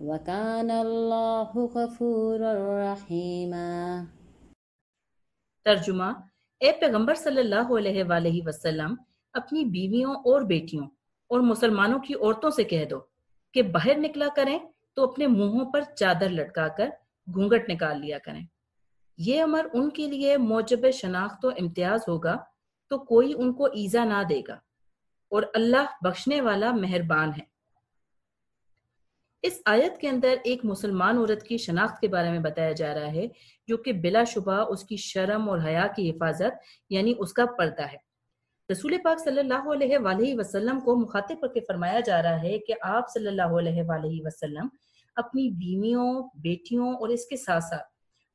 وَكَانَ اللَّهُ غَفُورًا رَحِيمًا۔ ترجمہ: اے پیغمبر صلی اللہ علیہ وآلہ وسلم، اپنی بیویوں اور بیٹیوں اور مسلمانوں کی عورتوں سے کہہ دو کہ باہر نکلا کریں تو اپنے منہوں پر چادر لٹکا کر گھونگھٹ نکال لیا کریں۔ یہ امر ان کے لیے موجب شناخت و امتیاز ہوگا تو کوئی ان کو ایذا نہ دے گا، اور اللہ بخشنے والا مہربان ہے۔ اس آیت کے اندر ایک مسلمان عورت کی شناخت کے بارے میں بتایا جا رہا ہے، جو کہ بلا شبہ اس کی شرم اور حیا کی حفاظت یعنی اس کا پردہ ہے۔ رسول پاک صلی اللہ علیہ وآلہ وسلم کو مخاطب کر کے فرمایا جا رہا ہے کہ آپ صلی اللہ علیہ وآلہ وسلم اپنی بیویوں، بیٹیوں اور اس کے ساتھ ساتھ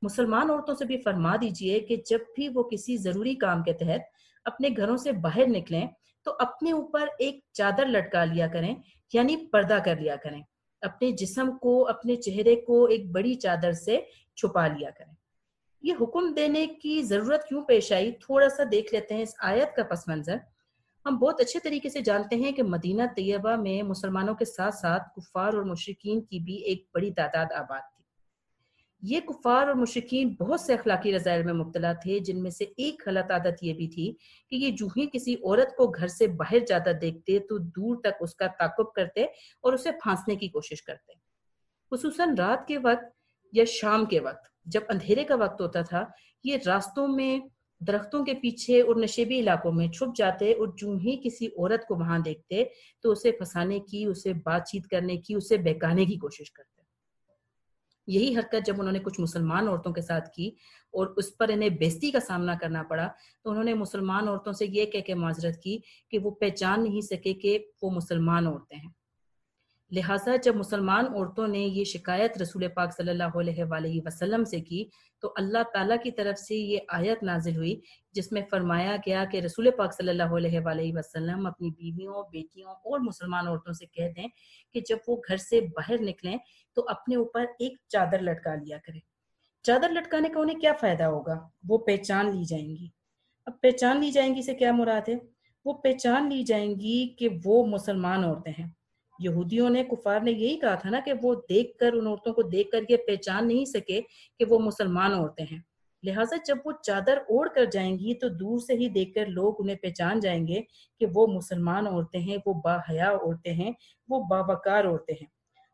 مسلمان عورتوں سے بھی فرما دیجئے کہ جب بھی وہ کسی ضروری کام کے تحت اپنے گھروں سے باہر نکلیں تو اپنے اوپر ایک چادر لٹکا لیا کریں، یعنی پردہ کر لیا کریں، اپنے جسم کو، اپنے چہرے کو ایک بڑی چادر سے چھپا لیا کریں۔ یہ حکم دینے کی ضرورت کیوں پیش آئی، تھوڑا سا دیکھ لیتے ہیں اس آیت کا پس منظر۔ ہم بہت اچھے طریقے سے جانتے ہیں کہ مدینہ طیبہ میں مسلمانوں کے ساتھ ساتھ کفار اور مشرکین کی بھی ایک بڑی تعداد آباد تھی۔ یہ کفار اور مشرکین بہت سے اخلاقی رذائل میں مبتلا تھے، جن میں سے ایک غلط عادت یہ بھی تھی کہ یہ جو ہی کسی عورت کو گھر سے باہر جاتا دیکھتے تو دور تک اس کا تعقب کرتے اور اسے پھانسنے کی کوشش کرتے، خصوصاً رات کے وقت یا شام کے وقت جب اندھیرے کا وقت ہوتا تھا۔ یہ راستوں میں، درختوں کے پیچھے اور نشیبی علاقوں میں چھپ جاتے اور جو ہی کسی عورت کو وہاں دیکھتے تو اسے پھنسانے کی، اسے بات چیت کرنے کی، اسے بہکانے کی کوشش کرتے۔ یہی حرکت جب انہوں نے کچھ مسلمان عورتوں کے ساتھ کی اور اس پر انہیں بےزتی کا سامنا کرنا پڑا تو انہوں نے مسلمان عورتوں سے یہ کہہ کے معذرت کی کہ وہ پہچان نہیں سکے کہ وہ مسلمان عورتیں ہیں۔ لہٰذا جب مسلمان عورتوں نے یہ شکایت رسول پاک صلی اللہ علیہ وآلہ وسلم سے کی تو اللہ تعالیٰ کی طرف سے یہ آیت نازل ہوئی جس میں فرمایا گیا کہ رسول پاک صلی اللہ علیہ وآلہ وسلم اپنی بیویوں، بیٹیوں اور مسلمان عورتوں سے کہہ دیں کہ جب وہ گھر سے باہر نکلیں تو اپنے اوپر ایک چادر لٹکا لیا کریں۔ چادر لٹکانے کا انہیں کیا فائدہ ہوگا؟ وہ پہچان لی جائیں گی۔ اب پہچان لی جائیں گی سے کیا مراد ہے؟ وہ پہچان لی جائیں گی کہ وہ مسلمان عورتیں ہیں۔ یہودیوں نے، کفار نے یہی کہا تھا نا کہ وہ دیکھ کر، ان عورتوں کو دیکھ کر یہ پہچان نہیں سکے کہ وہ مسلمان عورتیں ہیں۔ لہٰذا جب وہ چادر اوڑھ کر جائیں گی تو دور سے ہی دیکھ کر لوگ انہیں پہچان جائیں گے کہ وہ مسلمان عورتیں ہیں، وہ با حیا عورتیں ہیں، وہ باوقار عورتیں ہیں۔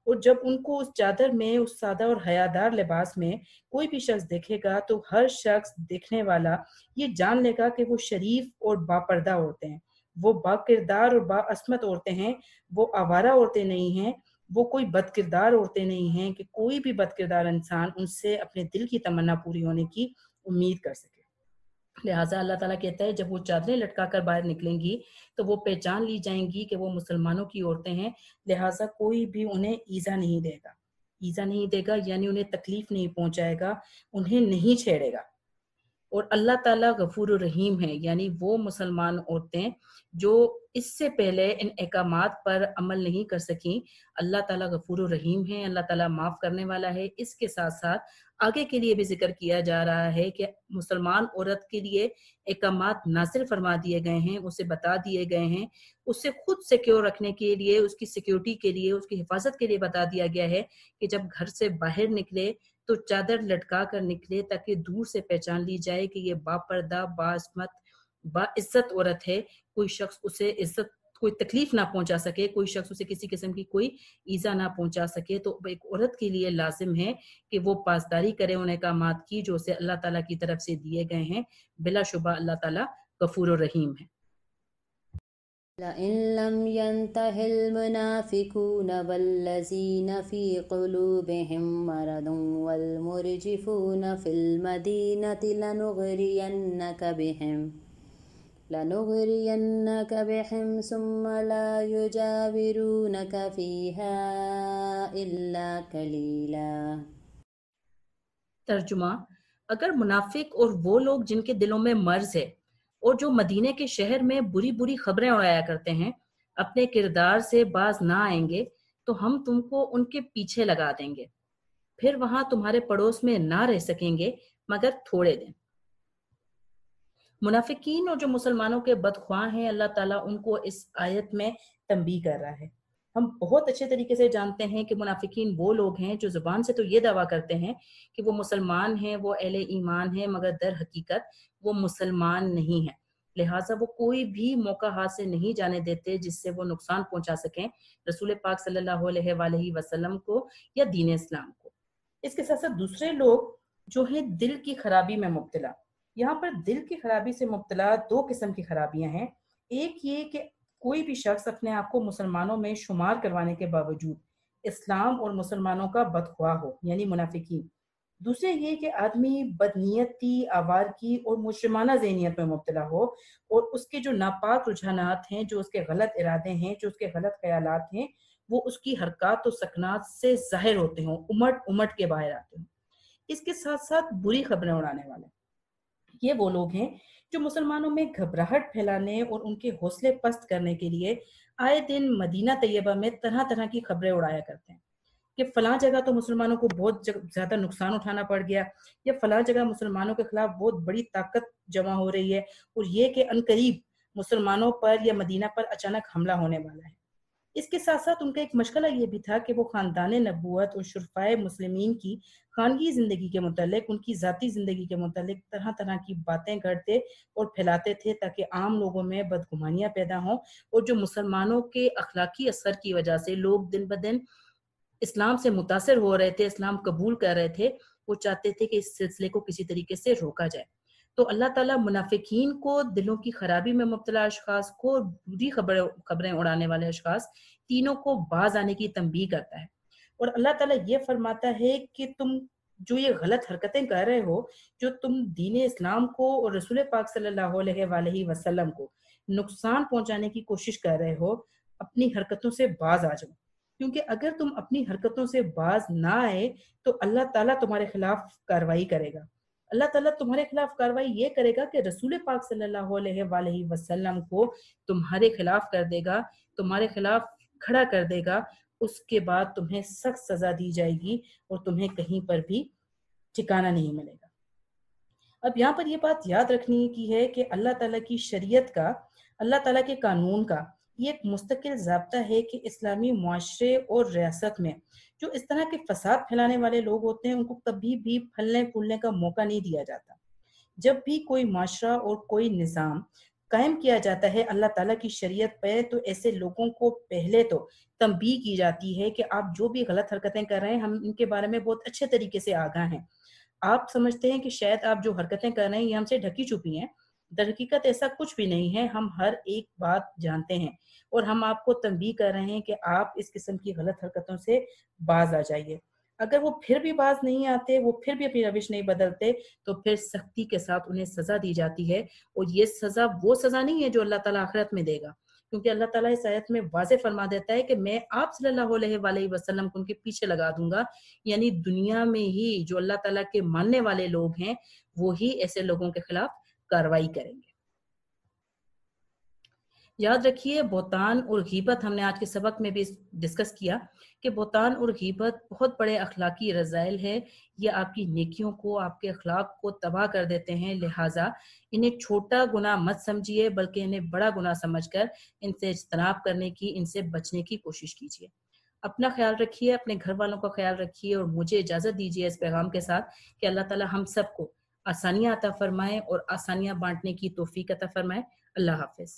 اور جب ان کو اس چادر میں، اس سادہ اور حیادار لباس میں کوئی بھی شخص دیکھے گا تو ہر شخص دیکھنے والا یہ جان لے گا کہ وہ شریف اور باپردہ عورتیں ہیں، وہ با کردار اور با عصمت عورتیں ہیں، وہ آوارہ عورتیں نہیں ہیں، وہ کوئی بد کردار عورتیں نہیں ہیں کہ کوئی بھی بد کردار انسان ان سے اپنے دل کی تمنا پوری ہونے کی امید کر سکے۔ لہٰذا اللہ تعالیٰ کہتا ہے جب وہ چادریں لٹکا کر باہر نکلیں گی تو وہ پہچان لی جائیں گی کہ وہ مسلمانوں کی عورتیں ہیں، لہٰذا کوئی بھی انہیں ایذا نہیں دے گا۔ ایذا نہیں دے گا یعنی انہیں تکلیف نہیں پہنچائے گا، انہیں نہیں چھیڑے گا۔ اور اللہ تعالیٰ غفور الرحیم ہے، یعنی وہ مسلمان عورتیں جو اس سے پہلے ان احکامات پر عمل نہیں کر سکیں، اللہ تعالیٰ غفور الرحیم ہے، اللہ تعالیٰ معاف کرنے والا ہے۔ اس کے ساتھ ساتھ آگے کے لیے بھی ذکر کیا جا رہا ہے کہ مسلمان عورت کے لیے احکامات نازل فرما دیے گئے ہیں، اسے بتا دیے گئے ہیں، اسے خود سیکیور رکھنے کے لیے، اس کی سیکیورٹی کے لیے، اس کی حفاظت کے لیے بتا دیا گیا ہے کہ جب گھر سے باہر نکلے تو چادر لٹکا کر نکلے تاکہ دور سے پہچان لی جائے کہ یہ با پردہ، با عصمت، با عزت عورت ہے، کوئی شخص اسے عزت، کوئی تکلیف نہ پہنچا سکے، کوئی شخص اسے کسی قسم کی کوئی ایذا نہ پہنچا سکے۔ تو ایک عورت کے لیے لازم ہے کہ وہ پاسداری کرے ان احکامات کی جو اسے اللہ تعالیٰ کی طرف سے دیے گئے ہیں۔ بلا شبہ اللہ تعالیٰ غفور الرحیم ہے۔ لئن لم ينته المنافقون والذين في قلوبهم مرض والمرجفون في المدينة لنغرينك بهم ثم لا يجاورونك فيها إلا قليلا۔ ترجمہ: اگر منافق اور وہ لوگ جن کے دلوں میں مرض ہے اور جو مدینے کے شہر میں بری بری خبریں اڑایا کرتے ہیں اپنے کردار سے باز نہ آئیں گے تو ہم تم کو ان کے پیچھے لگا دیں گے، پھر وہاں تمہارے پڑوس میں نہ رہ سکیں گے مگر تھوڑے دن۔ منافقین اور جو مسلمانوں کے بدخواہ ہیں، اللہ تعالیٰ ان کو اس آیت میں تنبیہ کر رہا ہے۔ ہم بہت اچھے طریقے سے جانتے ہیں کہ منافقین وہ لوگ ہیں جو زبان سے تو یہ دعویٰ کرتے ہیں کہ وہ مسلمان ہیں، وہ اہل ایمان ہیں، مگر در حقیقت وہ مسلمان نہیں ہیں۔ لہٰذا وہ کوئی بھی موقع ہاتھ سے نہیں جانے دیتے جس سے وہ نقصان پہنچا سکیں رسول پاک صلی اللہ علیہ وآلہ وسلم کو یا دین اسلام کو۔ اس کے ساتھ ساتھ دوسرے لوگ جو ہیں دل کی خرابی میں مبتلا۔ یہاں پر دل کی خرابی سے مبتلا دو قسم کی خرابیاں ہیں۔ ایک یہ کہ کوئی بھی شخص اپنے آپ کو مسلمانوں میں شمار کروانے کے باوجود اسلام اور مسلمانوں کا بدخواہ ہو، یعنی منافقین۔ دوسرے یہ کہ آدمی بدنیتی، آوارگی اور مجرمانہ ذہنیت میں مبتلا ہو، اور اس کے جو ناپاک رجحانات ہیں، جو اس کے غلط ارادے ہیں، جو اس کے غلط خیالات ہیں، وہ اس کی حرکات و سکنات سے ظاہر ہوتے ہوں، امٹ امٹ کے باہر آتے ہوں۔ اس کے ساتھ ساتھ بری خبریں اڑانے والے یہ وہ لوگ ہیں جو مسلمانوں میں گھبراہٹ پھیلانے اور ان کے حوصلے پست کرنے کے لیے آئے دن مدینہ طیبہ میں طرح طرح کی خبریں اڑایا کرتے ہیں کہ فلاں جگہ تو مسلمانوں کو بہت زیادہ نقصان اٹھانا پڑ گیا، یا فلاں جگہ مسلمانوں کے خلاف بہت بڑی طاقت جمع ہو رہی ہے، اور یہ کہ عنقریب مسلمانوں پر یا مدینہ پر اچانک حملہ ہونے والا ہے۔ اس کے ساتھ ساتھ ان کا ایک مشغلہ یہ بھی تھا کہ وہ خاندان نبوت اور شرفائے مسلمین کی خانگی زندگی کے متعلق، ان کی ذاتی زندگی کے متعلق طرح طرح کی باتیں کرتے اور پھیلاتے تھے تاکہ عام لوگوں میں بدگمانیاں پیدا ہوں، اور جو مسلمانوں کے اخلاقی اثر کی وجہ سے لوگ دن بدن اسلام سے متاثر ہو رہے تھے، اسلام قبول کر رہے تھے، وہ چاہتے تھے کہ اس سلسلے کو کسی طریقے سے روکا جائے۔ تو اللہ تعالیٰ منافقین کو، دلوں کی خرابی میں مبتلا اشخاص کو، بری خبریں اڑانے والے اشخاص، تینوں کو باز آنے کی تنبیہ کرتا ہے۔ اور اللہ تعالیٰ یہ فرماتا ہے کہ تم جو یہ غلط حرکتیں کر رہے ہو، جو تم دین اسلام کو اور رسول پاک صلی اللہ علیہ وآلہ وسلم کو نقصان پہنچانے کی کوشش کر رہے ہو، اپنی حرکتوں سے باز آ جاؤ، کیونکہ اگر تم اپنی حرکتوں سے باز نہ آئے تو اللہ تعالیٰ تمہارے خلاف کارروائی کرے گا۔ اللہ تعالیٰ تمہارے خلاف کارروائی یہ کرے گا کہ رسول پاک صلی اللہ علیہ وآلہ وسلم کو تمہارے خلاف کر دے گا، تمہارے خلاف کھڑا کر دے گا۔ اس کے بعد تمہیں سخت سزا دی جائے گی اور تمہیں کہیں پر بھی ٹھکانہ نہیں ملے گا۔ اب یہاں پر یہ بات یاد رکھنی کی ہے کہ اللہ تعالیٰ کی شریعت کا، اللہ تعالیٰ کے قانون کا یہ ایک مستقل ضابطہ ہے کہ اسلامی معاشرے اور ریاست میں جو اس طرح کے فساد پھیلانے والے لوگ ہوتے ہیں ان کو کبھی بھی پھلنے پھولنے کا موقع نہیں دیا جاتا۔ جب بھی کوئی معاشرہ اور کوئی نظام قائم کیا جاتا ہے اللہ تعالیٰ کی شریعت پہ، تو ایسے لوگوں کو پہلے تو تنبیہ کی جاتی ہے کہ آپ جو بھی غلط حرکتیں کر رہے ہیں، ہم ان کے بارے میں بہت اچھے طریقے سے آگاہ ہیں۔ آپ سمجھتے ہیں کہ شاید آپ جو حرکتیں کر رہے ہیں یہ ہم سے ڈھکی چھپی ہیں، در حقیقت ایسا کچھ بھی نہیں ہے، ہم ہر ایک بات جانتے ہیں، اور ہم آپ کو تنبیہ کر رہے ہیں کہ آپ اس قسم کی غلط حرکتوں سے باز آ جائیے۔ اگر وہ پھر بھی باز نہیں آتے، وہ پھر بھی اپنی روش نہیں بدلتے، تو پھر سختی کے ساتھ انہیں سزا دی جاتی ہے، اور یہ سزا وہ سزا نہیں ہے جو اللہ تعالیٰ آخرت میں دے گا، کیونکہ اللہ تعالیٰ اس آیت میں واضح فرما دیتا ہے کہ میں آپ صلی اللہ علیہ وآلہ وسلم کو ان کے پیچھے لگا دوں گا، یعنی دنیا میں ہی جو اللہ تعالیٰ کے ماننے والے لوگ ہیں وہی ایسے لوگوں کے خلاف کارروائی کریں گے۔ یاد رکھیے بہتان اور غیبت ہم نے آج کے سبق میں بھی ڈسکس کیا کہ بہتان اور غیبت بہت بڑے اخلاقی رذائل ہے، یہ آپ کی نیکیوں کو، آپ کے اخلاق کو تباہ کر دیتے ہیں، لہٰذا انہیں چھوٹا گناہ مت سمجھیے بلکہ انہیں بڑا گناہ سمجھ کر ان سے اجتناب کرنے کی، ان سے بچنے کی کوشش کیجیے۔ اپنا خیال رکھیے، اپنے گھر والوں کا خیال رکھیے، اور مجھے اجازت دیجیے اس پیغام کے ساتھ کہ اللہ تعالیٰ ہم سب کو آسانیاں عطا فرمائے اور آسانیاں بانٹنے کی توفیق عطا فرمائے۔ اللہ حافظ۔